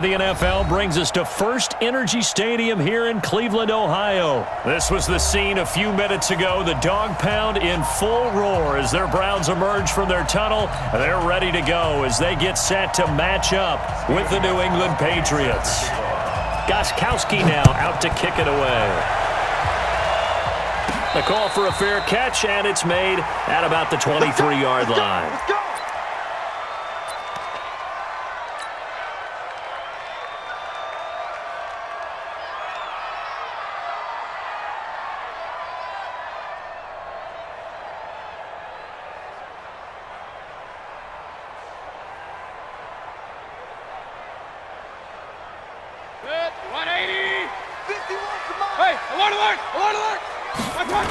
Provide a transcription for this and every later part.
The NFL brings us to First Energy Stadium here in Cleveland, Ohio. This was the scene a few minutes ago. The dog pound in full roar as their Browns emerge from their tunnel. They're ready to go as they get set to match up with the New England Patriots. Gostkowski now out to kick it away. The call for a fair catch, and it's made at about the 23-yard line. Let's go! Good. 180. 51, come on. Hey, alert, alert, alert, alert.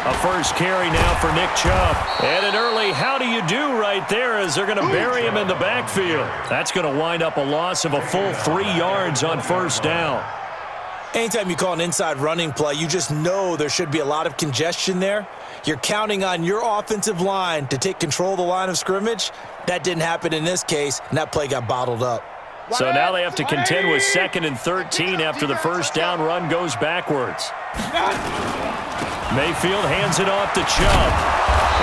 A first carry now for Nick Chubb. And an early how do you do right there as they're going to bury him in the backfield. That's going to wind up a loss of a full 3 yards on first down. Anytime you call an inside running play, you just know there should be a lot of congestion there. You're counting on your offensive line to take control of the line of scrimmage. That didn't happen in this case, and that play got bottled up. So now they have to contend with 2nd and 13 after the first down run goes backwards. Mayfield hands it off to Chubb.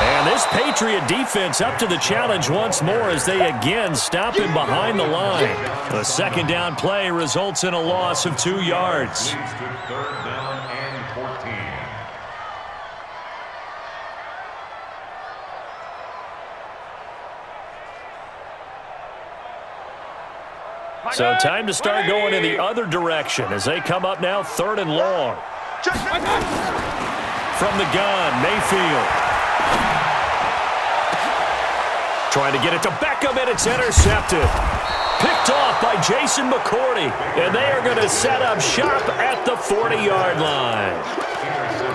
And this Patriot defense up to the challenge once more as they again stop him behind the line. The second down play results in a loss of 2 yards. Third down and 14. So time to start going in the other direction as they come up now 3rd and long. From the gun, Mayfield. Trying to get it to Beckham, and it's intercepted. Picked off by Jason McCourty, and they are going to set up shop at the 40-yard line.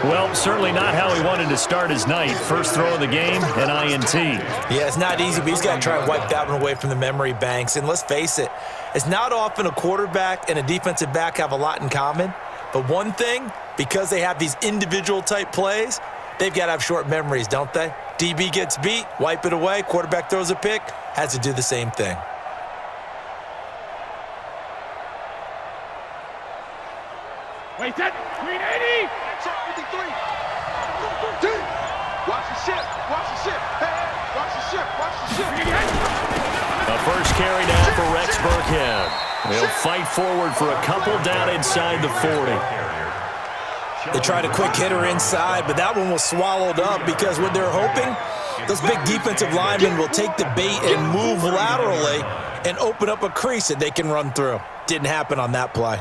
Well, certainly not how he wanted to start his night. First throw of the game, an INT. Yeah, it's not easy, but he's got to try and wipe that one away from the memory banks. And let's face it, it's not often a quarterback and a defensive back have a lot in common. But one thing, because they have these individual type plays, they've got to have short memories, don't they? DB gets beat, wipe it away, quarterback throws a pick, has to do the same thing. Wait, that 380. Check 53. Watch the ship. Watch the ship. Hey, watch the ship. Watch the ship. A first carry now for Rex Burkhead. They'll fight forward for a couple down inside the 40. They tried a quick hitter inside, but that one was swallowed up because what they're hoping, those big defensive linemen will take the bait and move laterally and open up a crease that they can run through. Didn't happen on that play.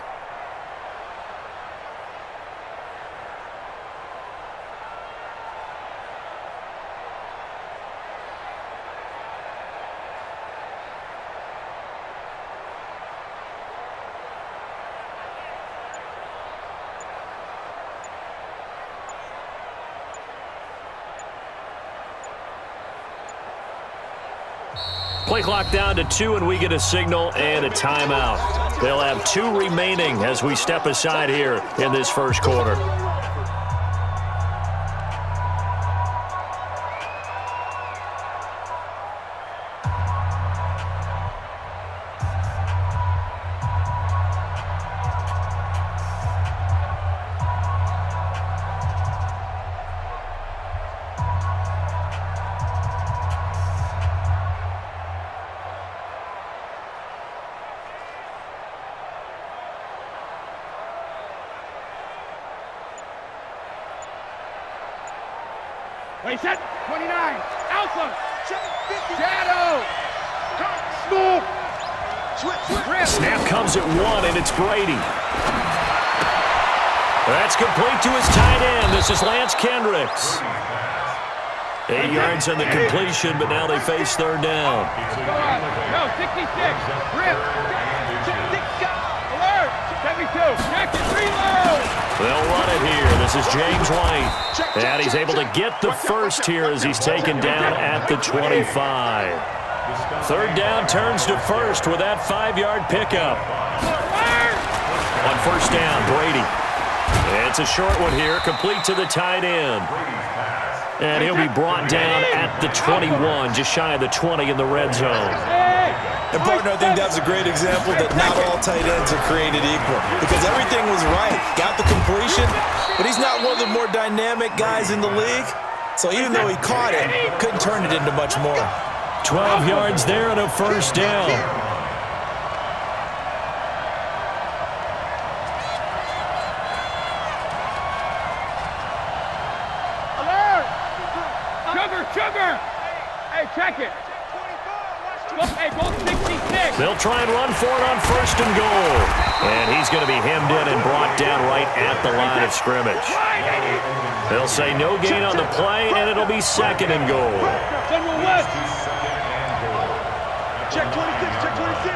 Play clock down to 2, and we get a signal and a timeout. They'll have 2 remaining as we step aside here in this first quarter. Wait, set 29. Alpha. Check 50. Shadow. Smooth. Switch. Snap comes at 1, and it's Brady. That's complete to his tight end. This is Lance Kendricks. 8 yards on the completion, but now they face 3rd down. No, 66. Grip. Alert. 72. Check it. Reload. They'll run it here. This is James White. And he's able to get the first here as he's taken down at the 25. 3rd down turns to first with that 5-yard pickup. On first down, Brady. It's a short one here, complete to the tight end. And he'll be brought down at the 21, just shy of the 20 in the red zone. And partner, I think that's a great example that not all tight ends are created equal, because everything was right. Got the completion, but he's not one of the more dynamic guys in the league. So even though he caught it, couldn't turn it into much more. 12 yards there and a first down. Alert! Sugar! Hey, check it. Hey, go 66. They'll try and run for it on first and goal. And he's going to be hemmed in and brought down right at the line of scrimmage. They'll say no gain on the play, and it'll be second and goal. General West. Check 26, check 26.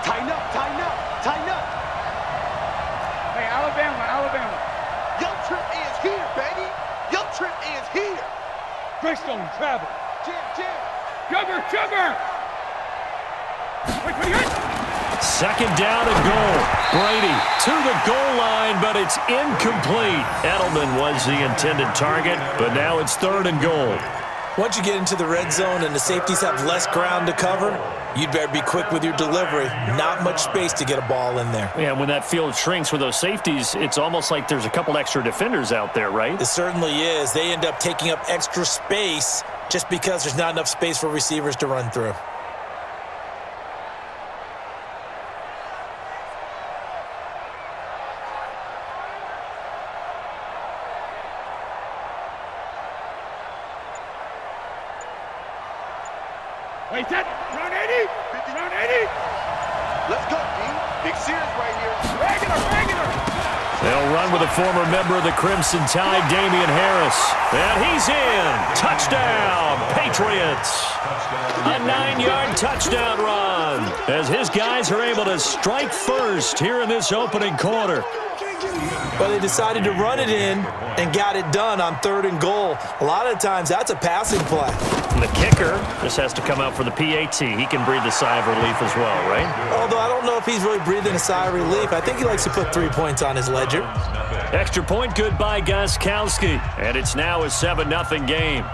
Tighten up, tighten up, tighten up. Hey, Alabama. Your trip is here, baby. Your trip is here. Greystone travel. Jim. Sugar! Wait, Second down and goal. Brady to the goal line, but it's incomplete. Edelman was the intended target, but now it's third and goal. Once you get into the red zone and the safeties have less ground to cover, you'd better be quick with your delivery. Not much space to get a ball in there. Yeah, when that field shrinks with those safeties, it's almost like there's a couple extra defenders out there, right? It certainly is. They end up taking up extra space just because there's not enough space for receivers to run through. Wait, set. Round 80. Round 80. Let's go, D. Big series right here. Regular. They'll run with a former member of the Crimson Tide, Damian Harris. And he's in. Touchdown, Patriots. A 9-yard touchdown run as his guys are able to strike first here in this opening quarter. But they decided to run it in and got it done on third and goal. A lot of times, that's a passing play. And the kicker just has to come out for the PAT. He can breathe a sigh of relief as well, right? Although I don't know if he's really breathing a sigh of relief. I think he likes to put 3 points on his ledger. Extra point good by Gostkowski. And it's now a 7-0 game.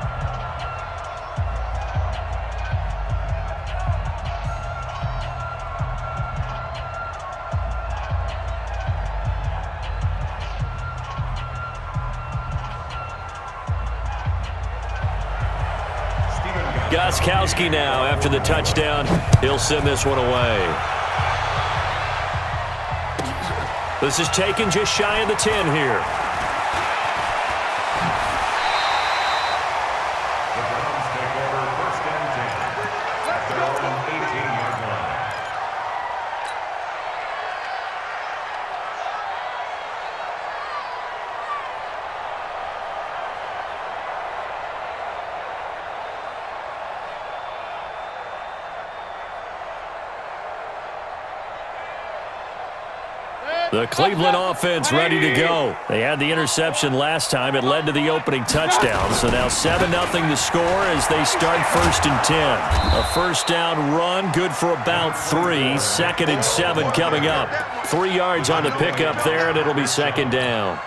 Gostkowski now, after the touchdown, he'll send this one away. This is taken just shy of the 10 here. The Browns take over first and 10. At their own 18-yard line. The Cleveland offense ready to go. They had the interception last time. It led to the opening touchdown. So now 7-0 to score as they start first and 10. A first down run, good for about 3. Second and 7 coming up. 3 yards on the pickup there, and it'll be second down.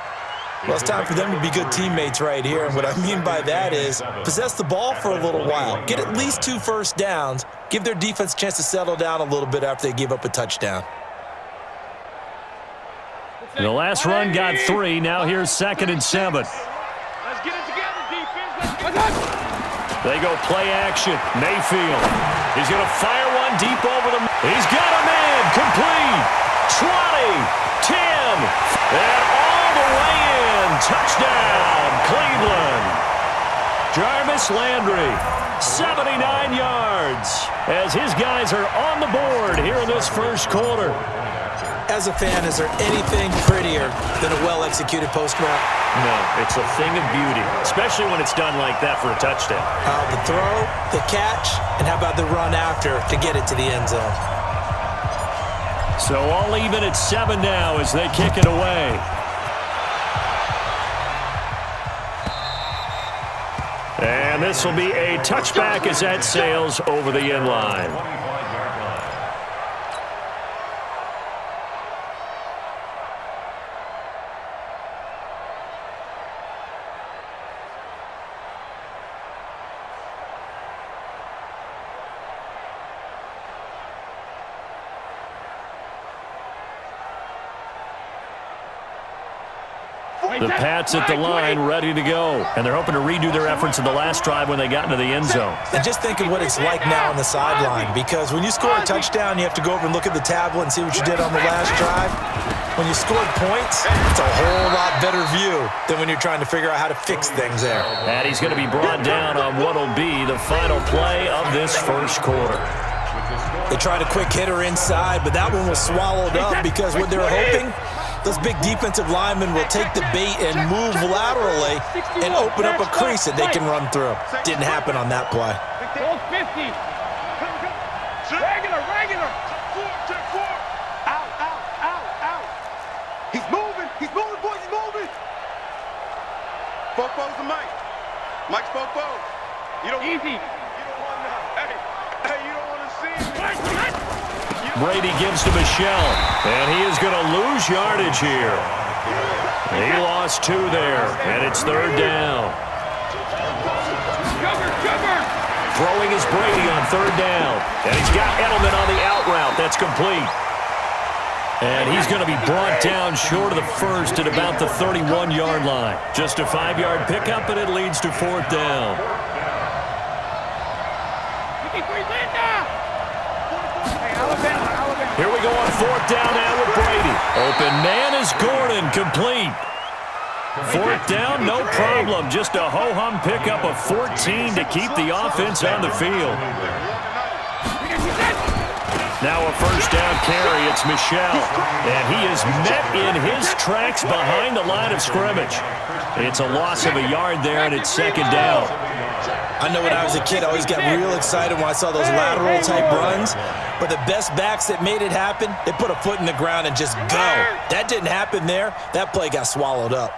Well, it's time for them to be good teammates right here. And what I mean by that is possess the ball for a little while. Get at least 2 first downs. Give their defense a chance to settle down a little bit after they give up a touchdown. The last run got 3. Now here's second and 7. Let's get it together, defense. They go play action. Mayfield. He's going to fire one deep over the... He's got a man. Complete. 20. 10. And all the way in. Touchdown, Cleveland. Jarvis Landry. 79 yards. As his guys are on the board here in this first quarter. As a fan, is there anything prettier than a well-executed post route? No, it's a thing of beauty, especially when it's done like that for a touchdown. The throw, the catch, and how about the run after to get it to the end zone? So all even at 7 now as they kick it away. And this will be a touchback as that sails over the end line. The Pats at the line, ready to go. And they're hoping to redo their efforts in the last drive when they got into the end zone. And just think of what it's like now on the sideline, because when you score a touchdown, you have to go over and look at the tablet and see what you did on the last drive. When you scored points, it's a whole lot better view than when you're trying to figure out how to fix things there. And he's going to be brought down on what will be the final play of this first quarter. They tried a quick hitter inside, but that one was swallowed up because what they were hoping, those big defensive linemen will take the bait and move laterally and open up a crease that they can run through. Didn't happen on that play. Hold 50. Regular. Out. He's moving, boys, he's moving. Fofo's the Mike. Mike's Fofo. Easy. You don't want to, hey, you don't want to see me. Brady gives to Michelle, and he is going to lose yardage here. He lost 2 there, and it's third down. Sugar. Throwing is Brady on third down, and he's got Edelman on the out route. That's complete. And he's going to be brought down short of the first at about the 31-yard line. Just a 5-yard pickup, and it leads to fourth down. Here we go on fourth down now with Brady. Open man is Gordon, complete. Fourth down, no problem. Just a ho-hum pickup of 14 to keep the offense on the field. Now a first down carry, it's Michelle. And he is met in his tracks behind the line of scrimmage. It's a loss of a yard there, and it's second down. I know when I was a kid, I always got real excited when I saw those lateral-type runs. But the best backs that made it happen, they put a foot in the ground and just go. That didn't happen there. That play got swallowed up.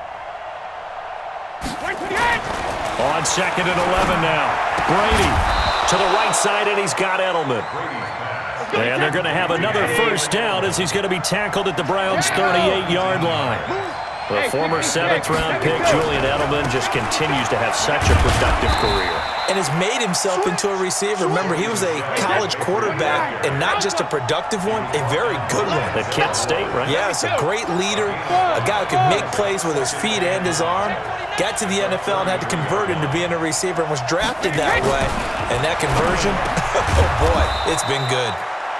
On second and 11 now. Brady to the right side, and he's got Edelman. And they're going to have another first down as he's going to be tackled at the Browns' 38-yard line. The former 7th-round pick, Julian Edelman, just continues to have such a productive career. And has made himself into a receiver. Remember, he was a college quarterback, and not just a productive one, a very good one. At Kent State, right? Yes, a great leader, a guy who can make plays with his feet and his arm. Got to the NFL and had to convert into being a receiver and was drafted that way. And that conversion, oh boy, it's been good.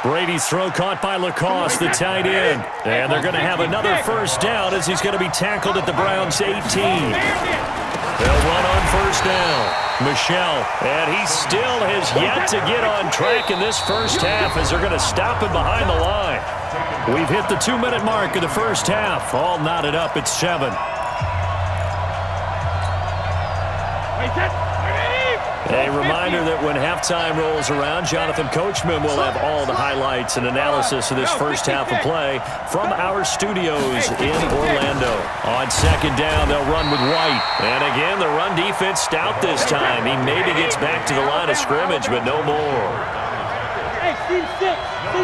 Brady's throw caught by Lacoste, the tight end. And they're going to have another first down as he's going to be tackled at the Browns' 18. They'll run on first down. Michelle, and he still has yet to get on track in this first half as they're going to stop him behind the line. We've hit the 2-minute mark of the first half. All knotted up at 7. A reminder that when halftime rolls around, Jonathan Coachman will have all the highlights and analysis of this first half of play from our studios in Orlando. On second down, they'll run with White. And again, the run defense stout this time. He maybe gets back to the line of scrimmage, but no more.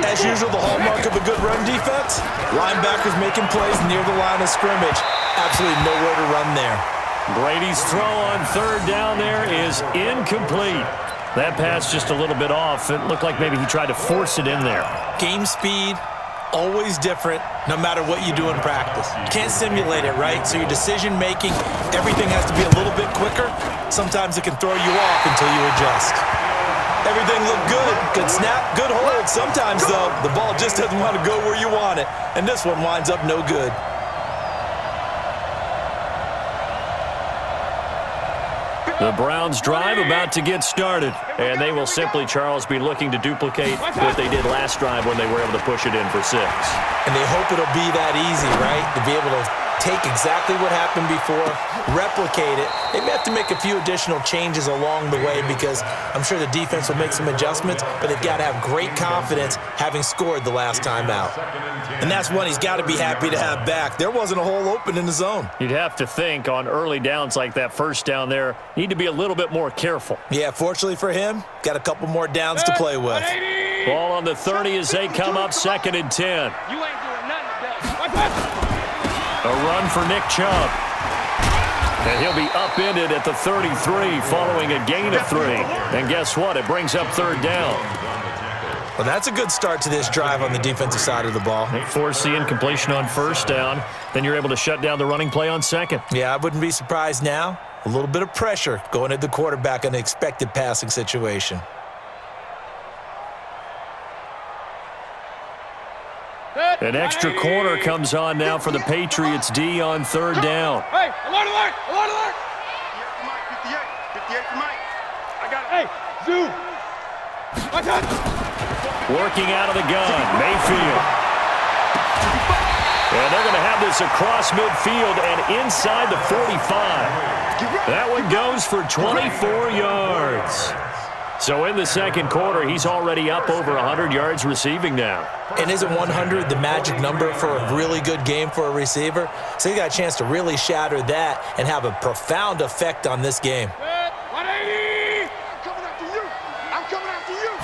As usual, the hallmark of a good run defense, linebackers making plays near the line of scrimmage. Absolutely nowhere to run there. Brady's throw on third down there is incomplete. That pass just a little bit off. It looked like maybe he tried to force it in there. Game speed, always different, no matter what you do in practice. You can't simulate it, right? So your decision-making, everything has to be a little bit quicker. Sometimes it can throw you off until you adjust. Everything looked good. Good snap, good hold. Sometimes, though, the ball just doesn't want to go where you want it. And this one winds up no good. The Browns drive about to get started, and they will simply, Charles, be looking to duplicate what they did last drive when they were able to push it in for 6. And they hope it'll be that easy, right? To be able to take exactly what happened before, replicate it. They may have to make a few additional changes along the way because I'm sure the defense will make some adjustments, but they've got to have great confidence having scored the last time out. And that's one he's got to be happy to have back. There wasn't a hole open in the zone. You'd have to think on early downs like that first down there, need to be a little bit more careful. Yeah, fortunately for him, got a couple more downs to play with. Ball on the 30 as they come up 2nd and 10. You ain't doing nothing today. A run for Nick Chubb. And he'll be upended at the 33 following a gain of 3. And guess what? It brings up third down. Well, that's a good start to this drive on the defensive side of the ball. They force the incompletion on first down. Then you're able to shut down the running play on second. Yeah, I wouldn't be surprised now. A little bit of pressure going at the quarterback in an expected passing situation. An extra corner comes on now for the Patriots D on third down. Hey, alert, alert, alert, alert. 58 for Mike. I got it. Hey, zoom. Watch out. Working out of the gun, Mayfield. And they're going to have this across midfield and inside the 45. That one goes for 24 yards. So in the second quarter, he's already up over 100 yards receiving now. And isn't 100 the magic number for a really good game for a receiver? So he got a chance to really shatter that and have a profound effect on this game. 180. I'm coming after you. I'm coming after you.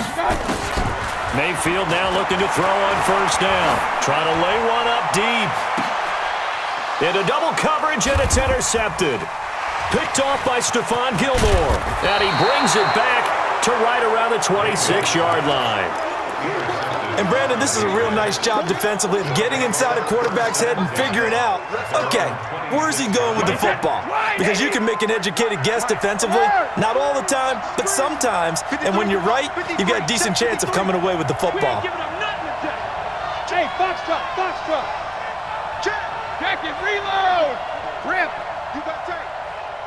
Mayfield now looking to throw on first down. Trying to lay one up deep. Into double coverage, and it's intercepted. Picked off by Stephon Gilmore. And he brings it back to right around the 26-yard line. And, Brandon, this is a real nice job defensively of getting inside a quarterback's head and figuring out, okay, where's he going with the football? Because you can make an educated guess defensively, not all the time, but sometimes. And when you're right, you've got a decent chance of coming away with the football. Hey, Foxtrot, Foxtrot. Check it, reload. Rip. You got tight.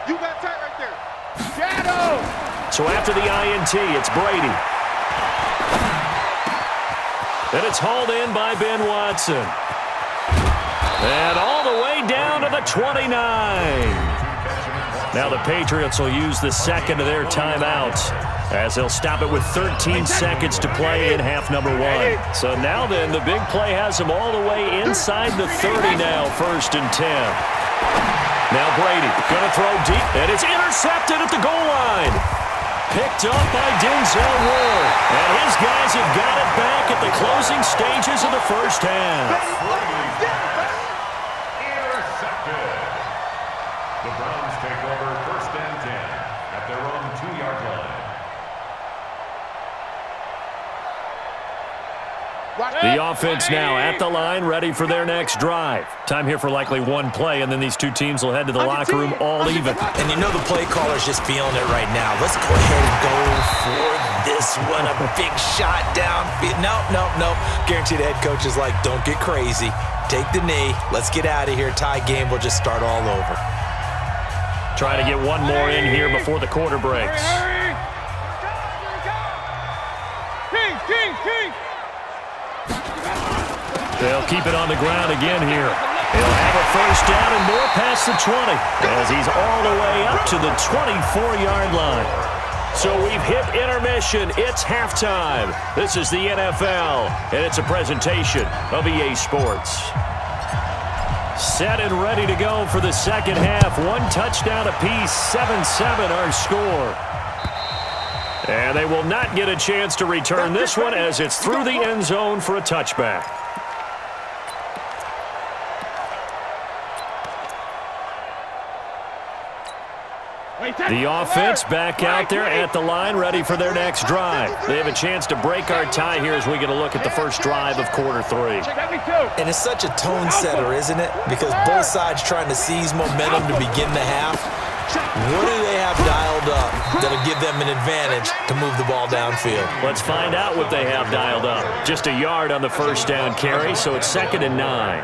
You got tight right there. Shadow. So after the INT, it's Brady. And it's hauled in by Ben Watson. And all the way down to the 29. Now the Patriots will use the second of their timeouts as they'll stop it with 13 seconds to play in half number one. So now then, the big play has them all the way inside the 30 now, 1st and 10. Now Brady going to throw deep, and it's intercepted at the goal line. Picked up by Denzel Ward. And his guys have got it back at the closing stages of the first half. Intercepted. The Browns take over 1st and 10 at their own 2-yard line. The offense now at the line, ready for their next drive. Time here for likely one play, and then these two teams will head to the locker room all even. And you know the play caller's just feeling it right now. Let's go ahead and go for this one. A big shot down. No. Guaranteed the head coach is like, don't get crazy. Take the knee. Let's get out of here. Tie game. We'll just start all over. Trying to get one more in here before the quarter breaks. Hurry. King. They'll keep it on the ground again here. He'll have a first down and more past the 20 as he's all the way up to the 24-yard line. So we've hit intermission. It's halftime. This is the NFL, and it's a presentation of EA Sports. Set and ready to go for the second half. One touchdown apiece, 7-7 our score. And they will not get a chance to return this one as it's through the end zone for a touchback. The offense back out there at the line, ready for their next drive. They have a chance to break our tie here as we get a look at the first drive of quarter 3. And it's such a tone setter, isn't it? Because both sides trying to seize momentum to begin the half. What do they have dialed up that'll give them an advantage to move the ball downfield? Let's find out what they have dialed up. Just a yard on the first down carry, so it's 2nd and 9.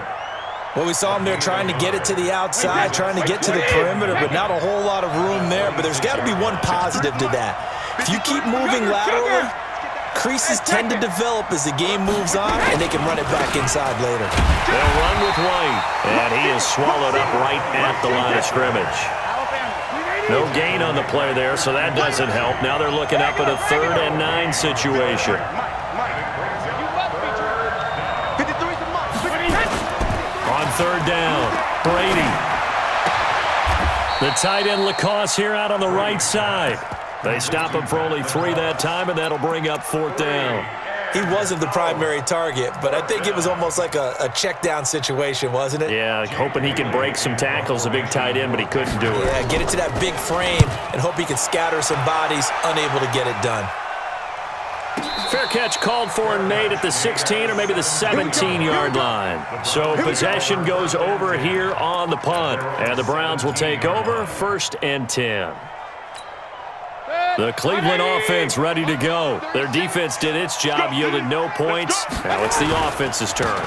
Well, we saw them there trying to get it to the outside, trying to get to the perimeter, but not a whole lot of room there. But there's got to be one positive to that. If you keep moving laterally, creases tend to develop as the game moves on, and they can run it back inside later. They'll run with White, and he is swallowed up right at the line of scrimmage. No gain on the play there, so that doesn't help. Now they're looking up at a 3rd and 9 situation. On 3rd down, Brady. The tight end Lacoste here out on the right side. They stop him for only 3 that time, and that'll bring up 4th down. He wasn't the primary target, but I think it was almost like a check down situation, wasn't it? Yeah, hoping he can break some tackles, a big tight end, but he couldn't do it. Yeah, get it to that big frame and hope he can scatter some bodies, unable to get it done. Fair catch called for and made at the 16 or maybe the 17-yard line. So possession goes over here on the punt. And the Browns will take over 1st and 10. The Cleveland offense ready to go. Their defense did its job, yielded no points. Now it's the offense's turn.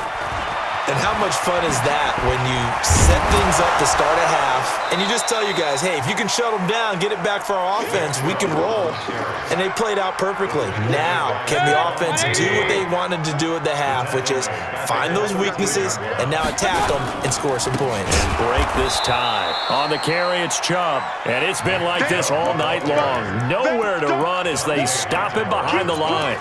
And how much fun is that when you set things up to start a half and you just tell you guys, hey, if you can shut them down, get it back for our offense, we can roll. And they played out perfectly. Now, can the offense do what they wanted to do at the half, which is find those weaknesses and now attack them and score some points. Break this tie. On the carry, it's Chubb. And it's been like this all night long. Nowhere to run as they stop him behind the line.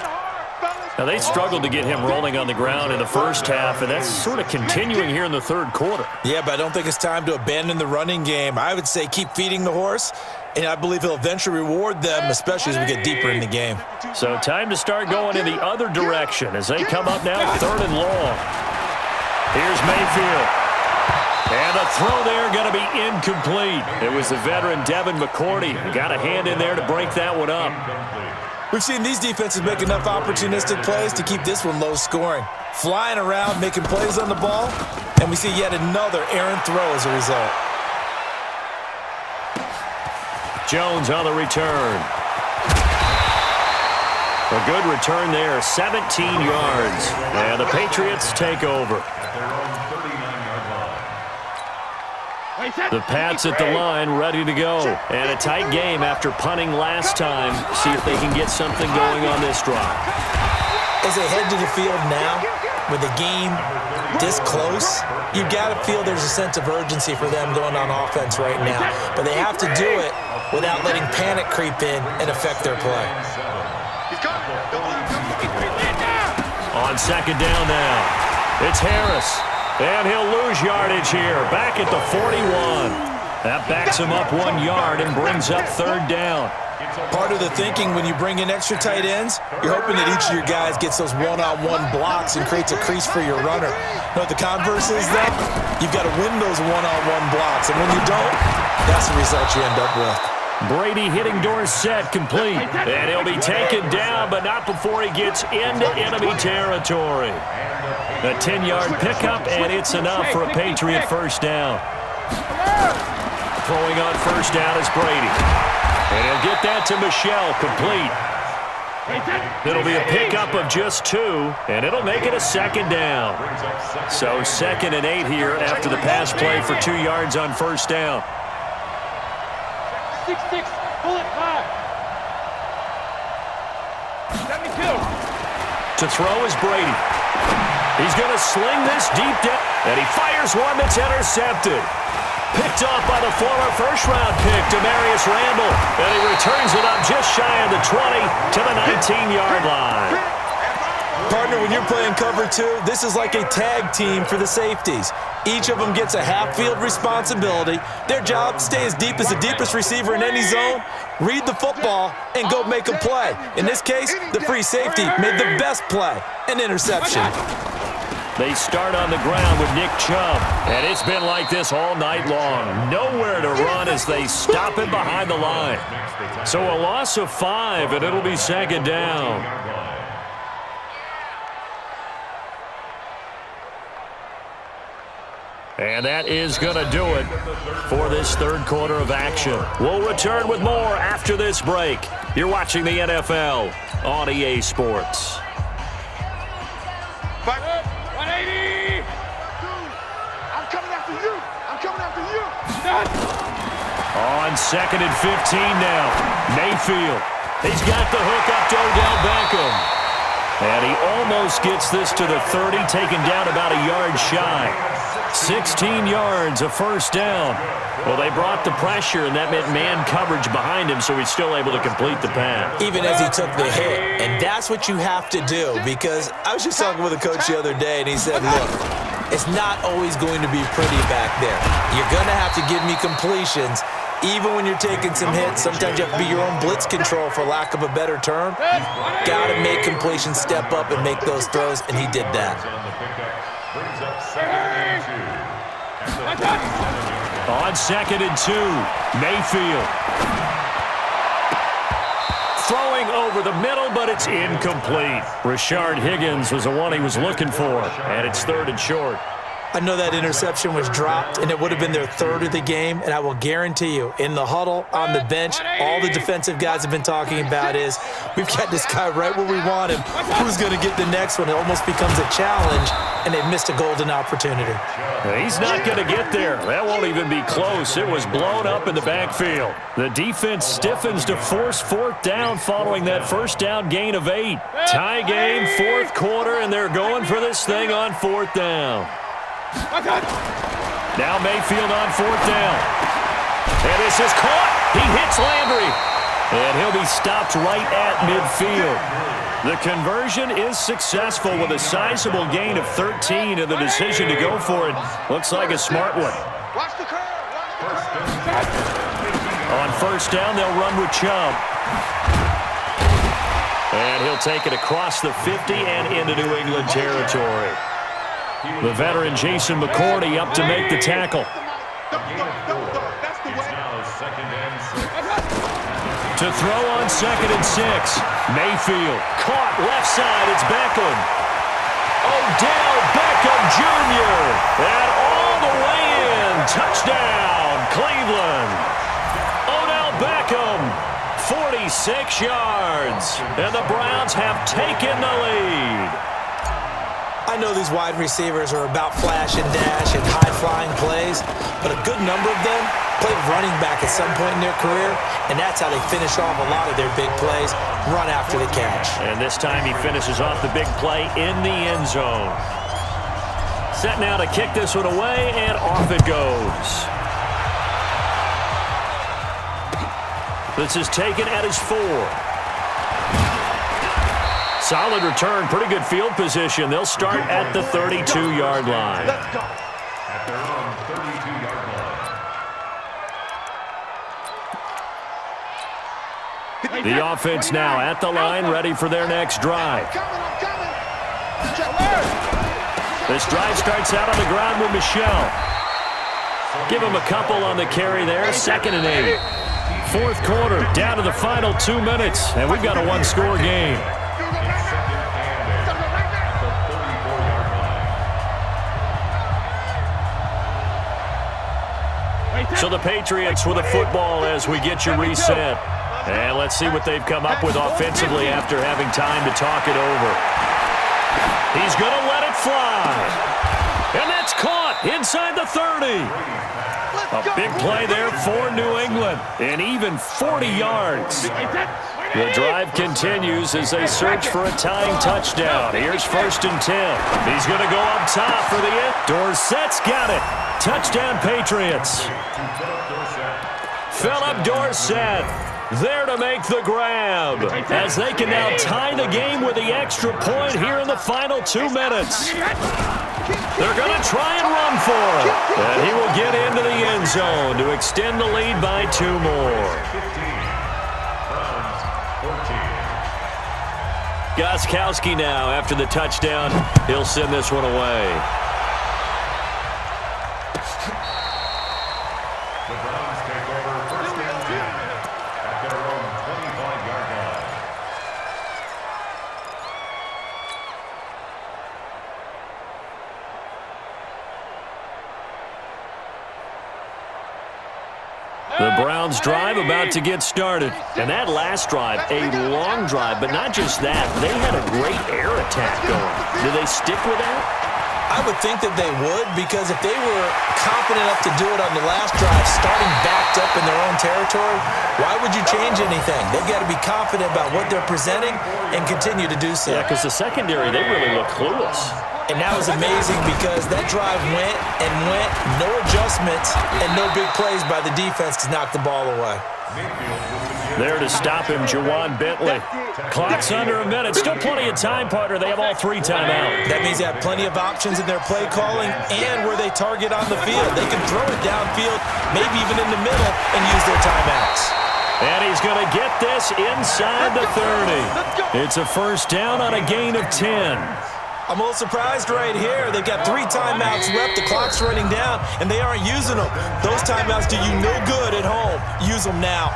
Now, they struggled to get him rolling on the ground in the first half, and that's sort of continuing here in the third quarter. Yeah, but I don't think it's time to abandon the running game. I would say keep feeding the horse, and I believe he'll eventually reward them, especially as we get deeper in the game. So time to start going in the other direction as they come up now 3rd and long. Here's Mayfield. And the throw there going to be incomplete. It was the veteran Devin McCourty who got a hand in there to break that one up. We've seen these defenses make enough opportunistic plays to keep this one low scoring. Flying around, making plays on the ball, and we see yet another errant throw as a result. Jones on the return. A good return there, 17 yards. And the Patriots take over. The Pats at the line, ready to go. And a tight game after punting last time. See if they can get something going on this drive. As they head to the field now, with the game this close, you've got to feel there's a sense of urgency for them going on offense right now. But they have to do it without letting panic creep in and affect their play. On 2nd down now, it's Harris. And he'll lose yardage here, back at the 41. That backs him up 1 yard and brings up 3rd down. Part of the thinking when you bring in extra tight ends, you're hoping that each of your guys gets those one-on-one blocks and creates a crease for your runner. You know what the converse is, though? You've got to win those one-on-one blocks, and when you don't, that's the result you end up with. Brady hitting Dorsett complete. And he'll be taken down, but not before he gets into enemy territory. A 10-yard pickup, and it's enough for a Patriot 1st down. Throwing on 1st down is Brady. And he'll get that to Michel, complete. It'll be a pickup of just 2, and it'll make it a 2nd down. So 2nd and 8 here after the pass play for 2 yards on 1st down. 6-6, pull it high. 72. To throw is Brady. He's going to sling this deep down, and he fires one that's intercepted. Picked off by the former first-round pick, Demarius Randall, and he returns it up just shy of the 20 to the 19-yard line. Partner, when you're playing cover 2, this is like a tag team for the safeties. Each of them gets a half-field responsibility. Their job, stay as deep as the deepest receiver in any zone, read the football, and go make a play. In this case, the free safety made the best play, an interception. They start on the ground with Nick Chubb, and it's been like this all night long. Nowhere to run as they stop him behind the line. So a loss of 5, and it'll be 2nd down. And that is going to do it for this 3rd quarter of action. We'll return with more after this break. You're watching the NFL on EA Sports. 180. I'm coming after you. I'm coming after you. On 2nd and 15 now, Mayfield. He's got the hook up to Odell Beckham. And he almost gets this to the 30, taken down about a yard shy. 16 yards, a 1st down. Well, they brought the pressure, and that meant man coverage behind him, so he's still able to complete the pass. Even as he took the hit, and that's what you have to do, because I was just talking with a coach the other day, and he said, look, it's not always going to be pretty back there. You're going to have to give me completions. Even when you're taking some hits, sometimes you have to be your own blitz control, for lack of a better term. Got to make completions, step up, and make those throws, and he did that. On 2nd and 2, Mayfield. Throwing over the middle, but it's incomplete. Rashard Higgins was the one he was looking for, and it's 3rd and short. I know that interception was dropped, and it would have been their 3rd of the game, and I will guarantee you, in the huddle, on the bench, all the defensive guys have been talking about is, we've got this guy right where we want him. Who's going to get the next one? It almost becomes a challenge, and they've missed a golden opportunity. He's not going to get there. That won't even be close. It was blown up in the backfield. The defense stiffens to force 4th down following that first down gain of 8. Tie game, 4th quarter, and they're going for this thing on 4th down. Now Mayfield on 4th down. And this is caught. He hits Landry. And he'll be stopped right at midfield. The conversion is successful with a sizable gain of 13, and the decision to go for it looks like a smart one. Watch the curve. On 1st down, they'll run with Chubb. And he'll take it across the 50 and into New England territory. The veteran Jason McCourty up to make the tackle. That's the way. To throw on 2nd and 6. Mayfield caught left side. It's Beckham. Odell Beckham Jr. And all the way in. Touchdown, Cleveland. Odell Beckham, 46 yards. And the Browns have taken the lead. I know these wide receivers are about flash and dash and high-flying plays, but a good number of them played running back at some point in their career, and that's how they finish off a lot of their big plays, run after the catch. And this time he finishes off the big play in the end zone. Set now to kick this one away, and off it goes. This is taken at his 4. Solid return, pretty good field position. They'll start at the 32-yard line. Let's go. At their own 32-yard line. The offense now at the line, ready for their next drive. I'm coming. This drive starts out on the ground with Michelle. Give him a couple on the carry there, 2nd and 8. 4th quarter, down to the final 2 minutes, and we've got a 1-score game. So the Patriots with a football as we get you reset. And let's see what they've come up with offensively after having time to talk it over. He's going to let it fly. And that's caught inside the 30. A big play there for New England. And even 40 yards. The drive continues as they search for a tying touchdown. Here's 1st and 10. He's going to go up top for the end. Dorsett's got it. Touchdown, Patriots. Philip Dorsett there to make the grab as they can now tie the game with the extra point here in the final 2 minutes. They're going to try and run for it. And he will get into the end zone to extend the lead by 2 more. Gostkowski now after the touchdown. He'll send this one away. The Browns drive about to get started. And that last drive, a long drive, but not just that. They had a great air attack going. Do they stick with that? I would think that they would, because if they were confident enough to do it on the last drive, starting backed up in their own territory, why would you change anything? They've got to be confident about what they're presenting and continue to do so. Yeah, because the secondary, they really look clueless. And that was amazing because that drive went and went, no adjustments, and no big plays by the defense to knock the ball away. There to stop him, Jawan Bentley. Clock's under a minute. Still plenty of time, partner. They have all 3 timeouts. That means they have plenty of options in their play calling and where they target on the field. They can throw it downfield, maybe even in the middle, and use their timeouts. And he's going to get this inside the 30. It's a first down on a gain of 10. I'm a little surprised right here. They've got 3 timeouts left. The clock's running down, and they aren't using them. Those timeouts do you no good at home. Use them now.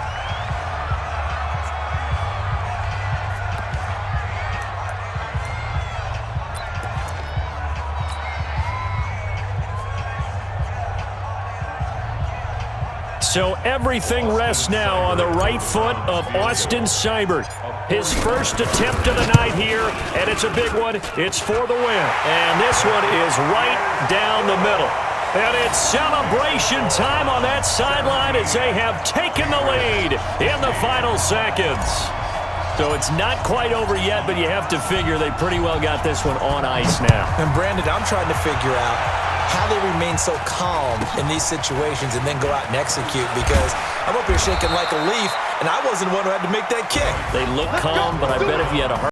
So everything rests now on the right foot of Austin Seibert. His first attempt of the night here, and it's a big one. It's for the win. And this one is right down the middle. And it's celebration time on that sideline as they have taken the lead in the final seconds. So it's not quite over yet, but you have to figure they pretty well got this one on ice now. And Brandon, I'm trying to figure out how they remain so calm in these situations and then go out and execute, because I'm up here shaking like a leaf, and I wasn't the one who had to make that kick. They look calm, but I bet if you had a